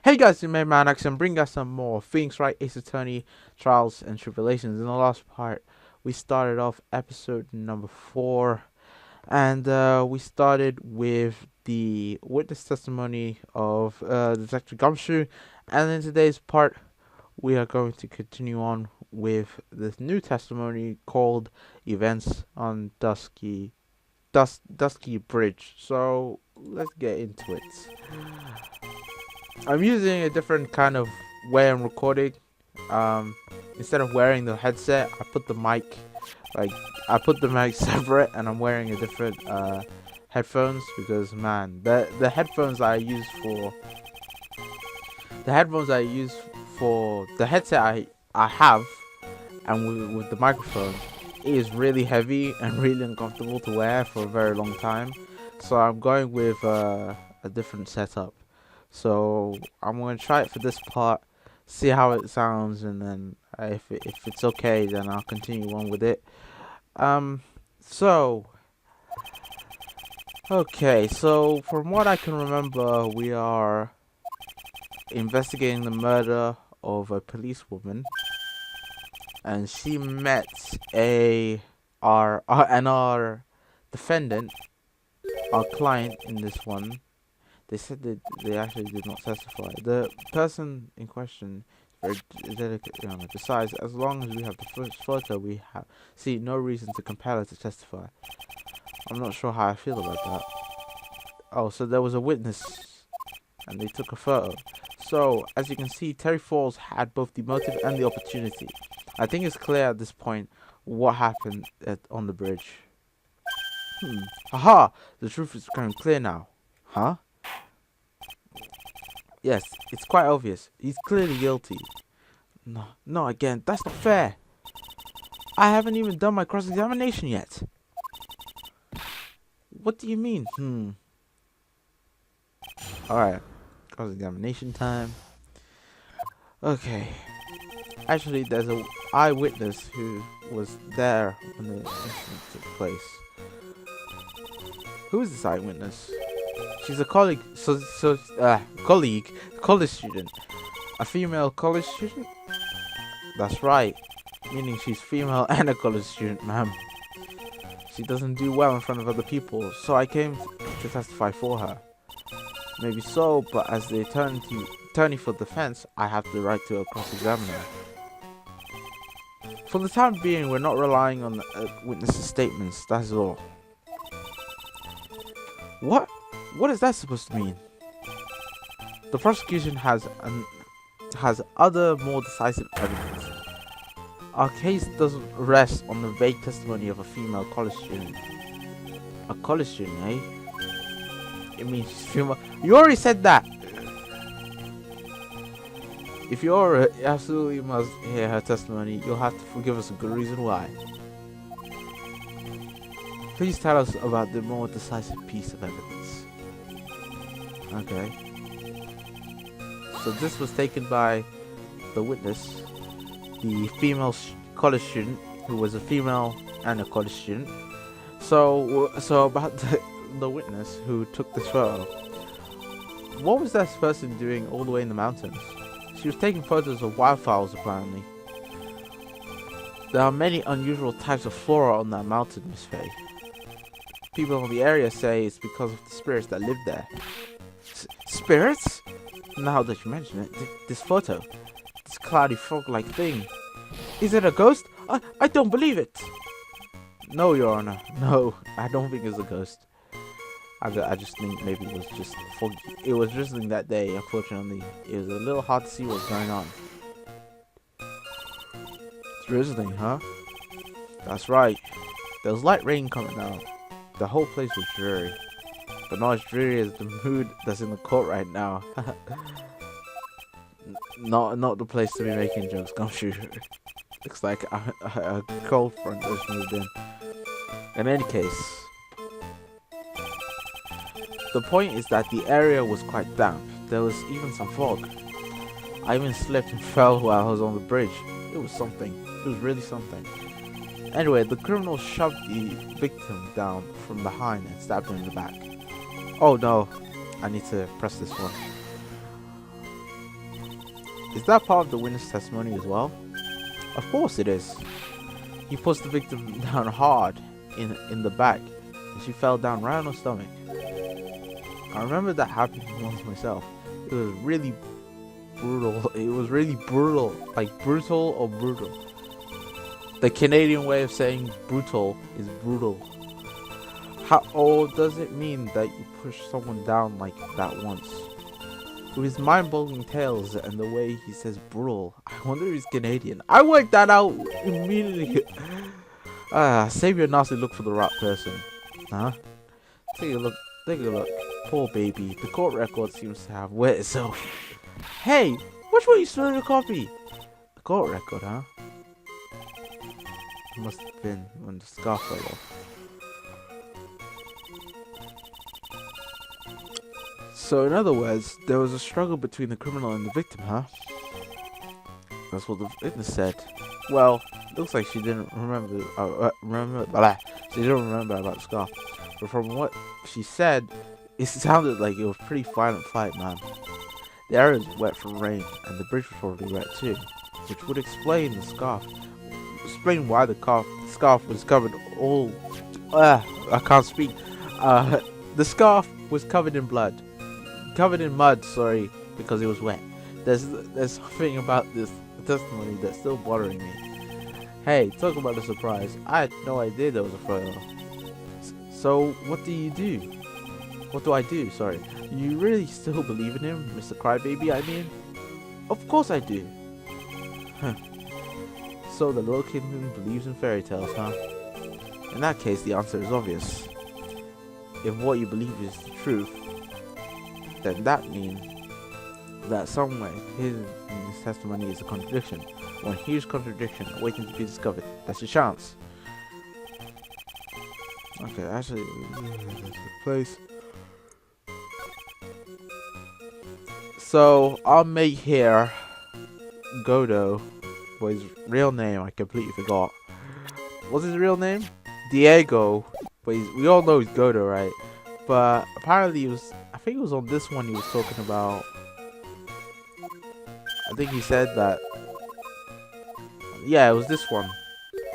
Hey guys, it's me, Manax, and bring us some more things, right? Ace Attorney, Trials, and Tribulations. In the last part, we started off episode number 4, and we started with the witness testimony of Detective Gumshoe, and in today's part, we are going to continue on with this new testimony called Events on Dusky Bridge. So, let's get into it. I'm using a different kind of way I'm recording. Um, Instead of wearing the headset, like I put the mic separate, and I'm wearing a different headphones because man, the headphones I use for the headset I have, and with the microphone, it is really heavy and really uncomfortable to wear for a very long time. So I'm going with a different setup. So I'm gonna try it for this part, see how it sounds, and then if it's okay, then I'll continue on with it. Um, so okay, so from what I can remember, we are investigating the murder of a policewoman, and she met our defendant, our client in this one. They said that they actually did not testify. The person in question is very delicate. Besides, as long as we have the first photo, we see no reason to compel her to testify. I'm not sure how I feel about that. Oh, so there was a witness, and they took a photo. So, as you can see, Terry Falls had both the motive and the opportunity. I think it's clear at this point what happened on the bridge. Haha! The truth is becoming clear now. Huh? Yes, it's quite obvious. He's clearly guilty. No, not again. That's not fair. I haven't even done my cross-examination yet. What do you mean? Alright. Cross-examination time. Okay. Actually, there's a eyewitness who was there when the incident took place. Who is this eyewitness? She's a college student. A female college student? That's right. Meaning she's female and a college student, ma'am. She doesn't do well in front of other people, so I came to testify for her. Maybe so, but as the attorney for defense, I have the right to cross-examine her. For the time being, we're not relying on witnesses' statements, that's all. What? What is that supposed to mean? The prosecution has other more decisive evidence. Our case doesn't rest on the vague testimony of a female college student. A college student, eh? It means she's female. You already said that! If you absolutely must hear her testimony, you'll have to give us a good reason why. Please tell us about the more decisive piece of evidence. Okay. So this was taken by the witness, the female college student, who was a female and a college student. So about the witness who took this photo. What was that person doing all the way in the mountains? She was taking photos of wildflowers, apparently. There are many unusual types of flora on that mountain, Miss Faye. People in the area say it's because of the spirits that live there. Spirits? Now that you mention it, this photo, this cloudy fog-like thing, is it a ghost? I don't believe it. No, Your Honor. No, I don't think it's a ghost. I just think maybe it was just foggy. It was drizzling that day, unfortunately. It was a little hard to see what's going on. Drizzling, huh? That's right. There was light rain coming out. The whole place was dreary. But not as dreary as the mood that's in the court right now. Not the place to be making jokes, Gumshoe. Looks like a cold front just moved in. In any case, the point is that the area was quite damp. There was even some fog. I even slipped and fell while I was on the bridge. It was something. It was really something. Anyway, the criminal shoved the victim down from behind and stabbed him in the back. Oh no, I need to press this one. Is that part of the witness testimony as well? Of course it is. He pushed the victim down hard in the back, and she fell down right on her stomach. I remember that happening once myself. It was really brutal. It was really brutal. Like brutal or brutal. The Canadian way of saying brutal is brutal. How does it mean that you push someone down like that once? With his mind-boggling tales and the way he says brutal, I wonder if he's Canadian. I worked that out immediately. Save your nasty look for the right person. Huh? Take a look. Take a look. Poor baby. The court record seems to have wet itself. Hey! Which one you spilling your coffee? The court record, huh? It must have been when the scarf fell off. So in other words, there was a struggle between the criminal and the victim, huh? That's what the witness said. Well, looks like she didn't remember. She didn't remember about the scarf. But from what she said, it sounded like it was a pretty violent fight, man. The area was wet from rain, and the bridge was probably wet too, which would explain the scarf. Explain why the scarf was covered all. I can't speak. The scarf was covered in blood. Covered in mud, sorry, because it was wet. There's something about this testimony that's still bothering me. Hey, talk about a surprise. I had no idea there was a photo. So, what do you do? What do I do? Sorry. You really still believe in him, Mr. Crybaby, I mean? Of course I do. Huh. So the little kitten believes in fairy tales, huh? In that case, the answer is obvious. If what you believe is the truth, then that means that somewhere hidden in this testimony is a contradiction, or a huge contradiction waiting to be discovered. That's your chance. Okay, actually, that's the place. So I'll make here Godo, for his real name I completely forgot. What's his real name? Diego, but we all know he's Godo, right? But apparently he was. I think it was on this one he was talking about. I think he said that. Yeah, it was this one.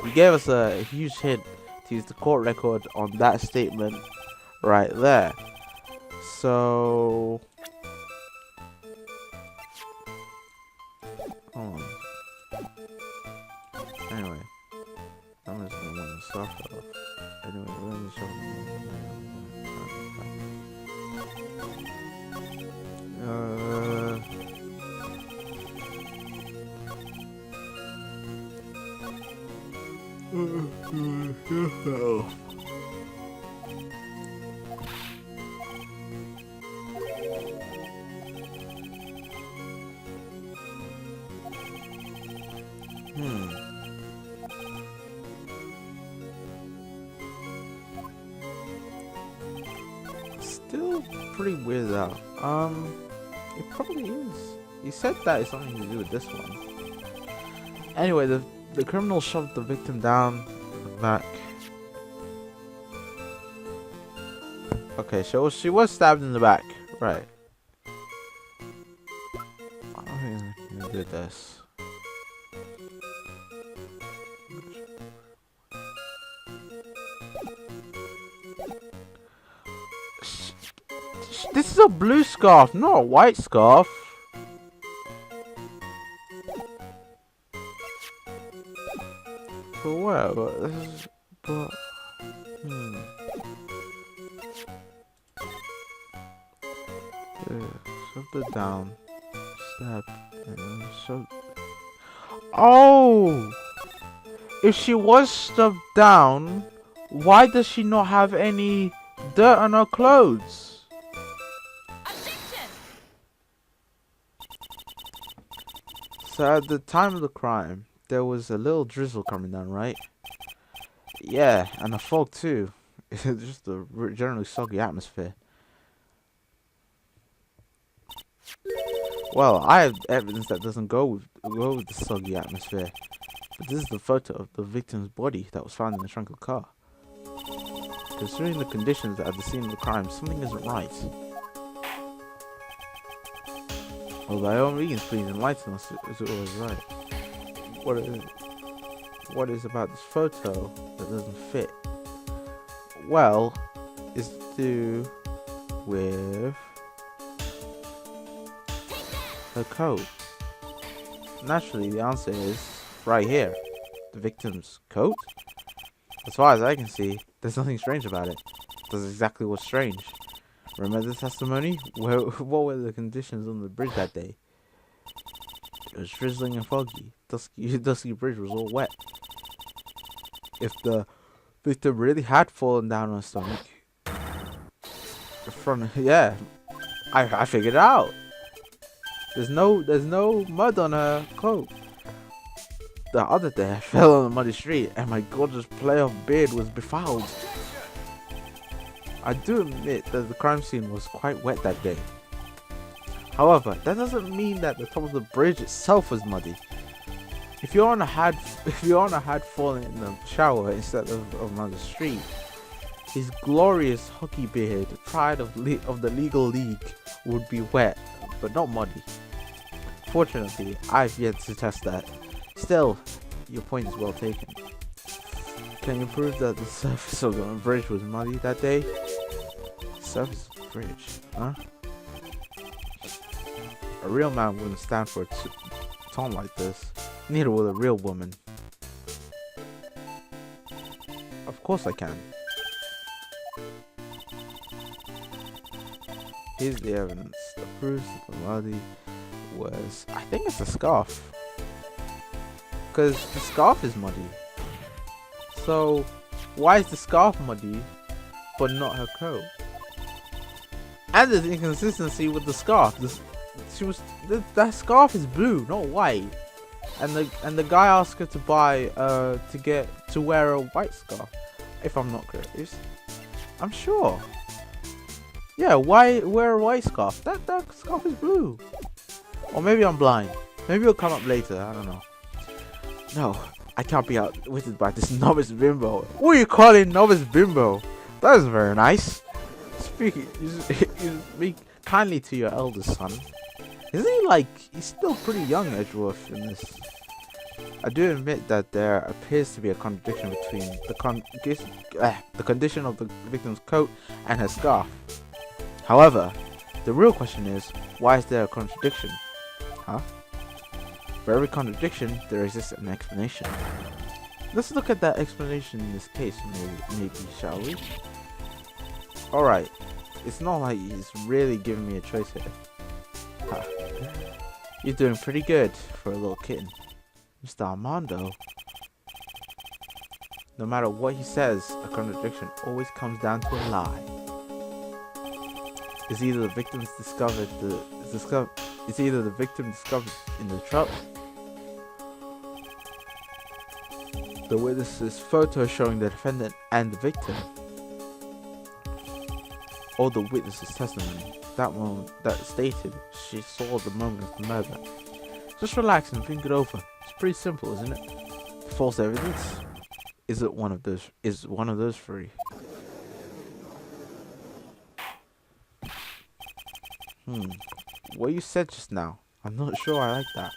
He gave us a huge hint to use the court record on that statement right there. So, hold on. Anyway, I'm just gonna want to start off. Anyway, let me show you. Still pretty weird out. It probably is. He said that it's something to do with this one. Anyway, the criminal shoved the victim down the back. Okay, so she was stabbed in the back, right? I don't think I can do this. This is a blue scarf, not a white scarf. For what? But shoved it down. Stab. And shoved. Oh! If she was shoved down, why does she not have any dirt on her clothes? So at the time of the crime, there was a little drizzle coming down, right? Yeah, and a fog too. It's just a generally soggy atmosphere. Well, I have evidence that doesn't go with the soggy atmosphere. But this is the photo of the victim's body that was found in the trunk of the car. Considering the conditions at the scene of the crime, something isn't right. Well, by all means, please enlighten us as it was right. What is about this photo that doesn't fit? Well, it's to do with her coat. Naturally, the answer is right here. The victim's coat? As far as I can see, there's nothing strange about it. That's exactly what's strange. Remember the testimony? What were the conditions on the bridge that day? It was drizzling and foggy. Dusky bridge was all wet. If the victim really had fallen down on her stomach, yeah, I figured it out. There's no mud on her coat. The other day, I fell on a muddy street, and my gorgeous playoff beard was befouled. I do admit that the crime scene was quite wet that day. However, that doesn't mean that the top of the bridge itself was muddy. If your honor had fallen in the shower instead of on the street, his glorious hockey beard, pride of the legal league, would be wet, but not muddy. Fortunately, I've yet to test that. Still, your point is well taken. Can you prove that the surface of the bridge was muddy that day? Surface of the bridge, huh? A real man wouldn't stand for a tone like this. Neither would a real woman. Of course I can. Here's the evidence that proves that the muddy was... I think it's a scarf. Because the scarf is muddy. So, why is the scarf muddy, but not her coat? And there's inconsistency with the scarf. That scarf is blue, not white. And the guy asked her to buy to wear a white scarf. If I'm not correct, I'm sure. Yeah, why wear a white scarf? That scarf is blue. Or maybe I'm blind. Maybe it'll come up later. I don't know. No, I can't be outwitted by this novice bimbo. What are you calling novice bimbo? That isn't very nice. You speak kindly to your eldest son. Isn't he like... He's still pretty young, Edgeworth, in this. I do admit that there appears to be a contradiction between the condition of the victim's coat and her scarf. However, the real question is, why is there a contradiction? Huh? For every contradiction, there exists an explanation. Let's look at that explanation in this case, maybe shall we? Alright, it's not like he's really giving me a choice here. Huh. You're doing pretty good for a little kitten. Mr. Armando. No matter what he says, a contradiction always comes down to a lie. It's either the victim discovered in the truck, the witness's photo showing the defendant and the victim, or the witness's testimony, that stated she saw the moment of the murder. Just relax and think it over. It's pretty simple, isn't it? False evidence? Is one of those three? What you said just now, I'm not sure I like that.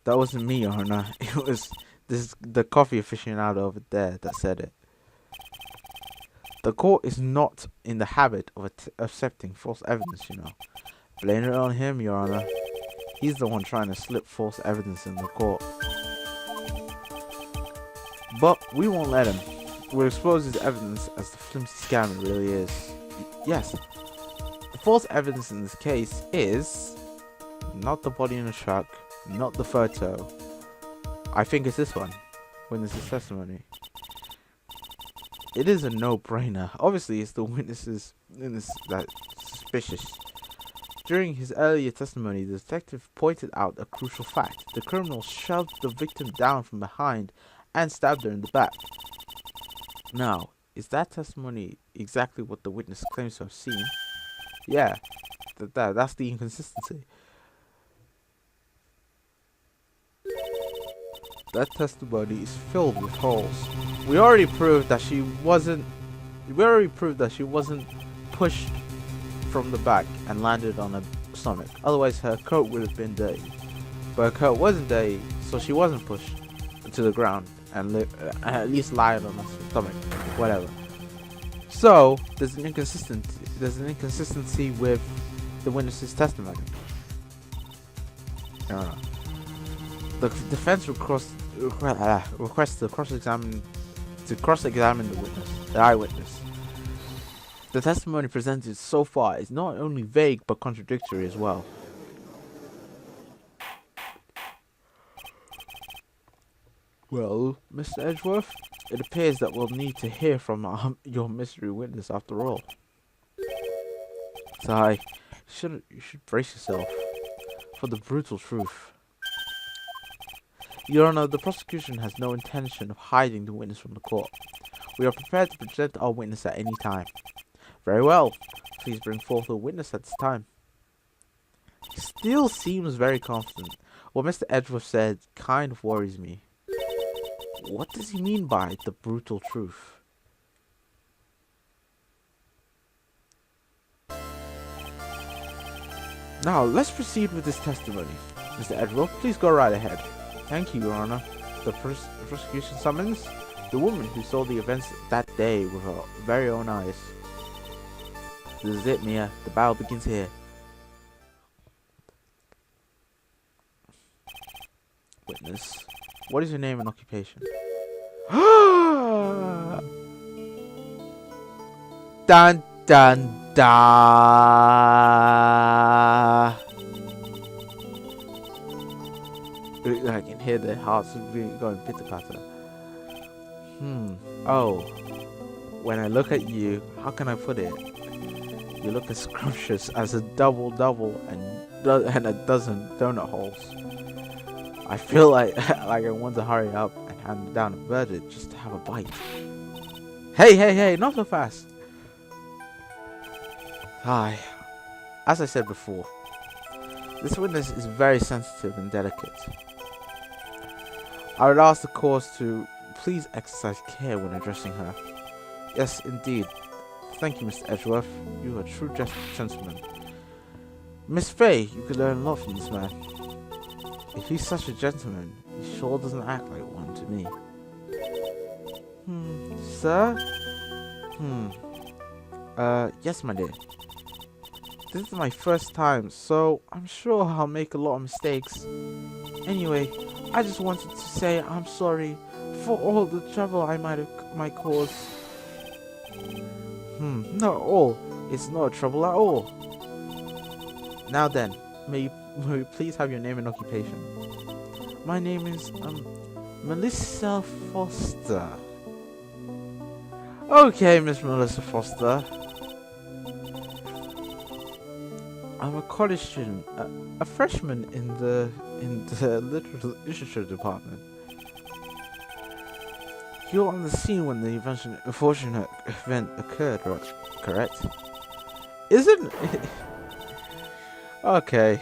That wasn't me, Your Honor. It was the coffee aficionado over there that said it. The court is not in the habit of accepting false evidence, you know. Blame it on him, Your Honor. He's the one trying to slip false evidence in the court. But we won't let him. We'll expose his evidence as the flimsy scam it really is. Yes. The false evidence in this case is not the body in the truck, not the photo. I think it's this one. Witness's testimony. It is a no-brainer. Obviously, it's the witnesses that suspicious. During his earlier testimony, the detective pointed out a crucial fact. The criminal shoved the victim down from behind and stabbed her in the back. Now, is that testimony exactly what the witness claims to have seen? Yeah, that's the inconsistency. That testimony is filled with holes. We already proved that she wasn't pushed from the back and landed on a stomach. Otherwise, her coat would have been dirty. But her coat wasn't dirty, so she wasn't pushed to the ground and at least lying on her stomach, whatever. So there's an inconsistency with the witness's testimony. The defense requests to cross-examine the eyewitness. The testimony presented so far is not only vague but contradictory as well. Well, Mr. Edgeworth, it appears that we'll need to hear from your mystery witness after all. So you should brace yourself for the brutal truth. Your Honor, the prosecution has no intention of hiding the witness from the court. We are prepared to present our witness at any time. Very well. Please bring forth the witness at this time. He still seems very confident. What Mr. Edgeworth said kind of worries me. What does he mean by the brutal truth? Now, let's proceed with this testimony. Mr. Edgeworth, please go right ahead. Thank you, Your Honor. The prosecution summons the woman who saw the events that day with her very own eyes. This is it, Mia. The battle begins here. Witness, what is your name and occupation? Dun dun dun. I can hear their hearts going pitter-patter. Oh. When I look at you, how can I put it? You look as scrumptious as a double-double and a dozen donut holes. I feel like I want to hurry up and hand down a verdict just to have a bite. Hey, not so fast. Hi. As I said before, this witness is very sensitive and delicate. I would ask the court to please exercise care when addressing her. Yes, indeed. Thank you, Mr. Edgeworth. You are a true gentleman. Miss Faye, you could learn a lot from this man. If he's such a gentleman, he sure doesn't act like one to me. Sir? Yes, my dear. This is my first time, so I'm sure I'll make a lot of mistakes. Anyway, I just wanted to say I'm sorry for all the trouble I might cause. Not at all. It's not trouble at all. Now then, may we please have your name and occupation? My name is Melissa Foster. Okay, Miss Melissa Foster. I'm a college student, a freshman in the literature department. You're on the scene when the unfortunate event occurred, right? Correct? Isn't it? Okay,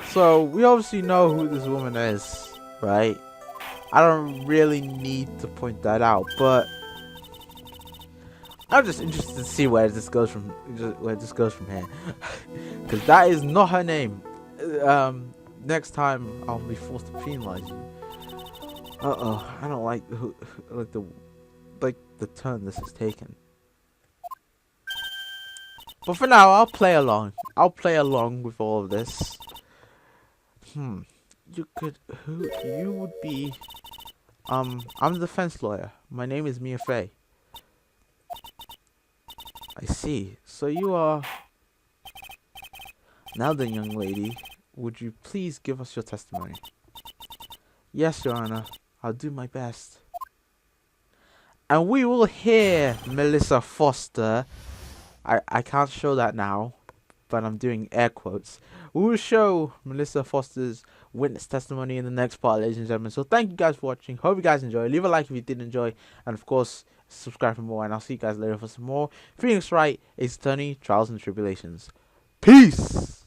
so we obviously know who this woman is, right? I don't really need to point that out, but I'm just interested to see where this goes from here, because that is not her name. Next time I'll be forced to penalize you. I don't like the turn this has taken. But for now, I'll play along. I'll play along with all of this. You would be. I'm the defense lawyer. My name is Mia Faye. I see. So you are. Now then, young lady, would you please give us your testimony? Yes, Your Honor. I'll do my best. And we will hear Melissa Foster. I can't show that now, but I'm doing air quotes. We will show Melissa Foster's witness testimony in the next part, ladies and gentlemen. So thank you guys for watching. Hope you guys enjoy. Leave a like if you did enjoy. And of course, subscribe for more. And I'll see you guys later for some more Phoenix Wright, Ace Attorney, Trials and Tribulations. Peace!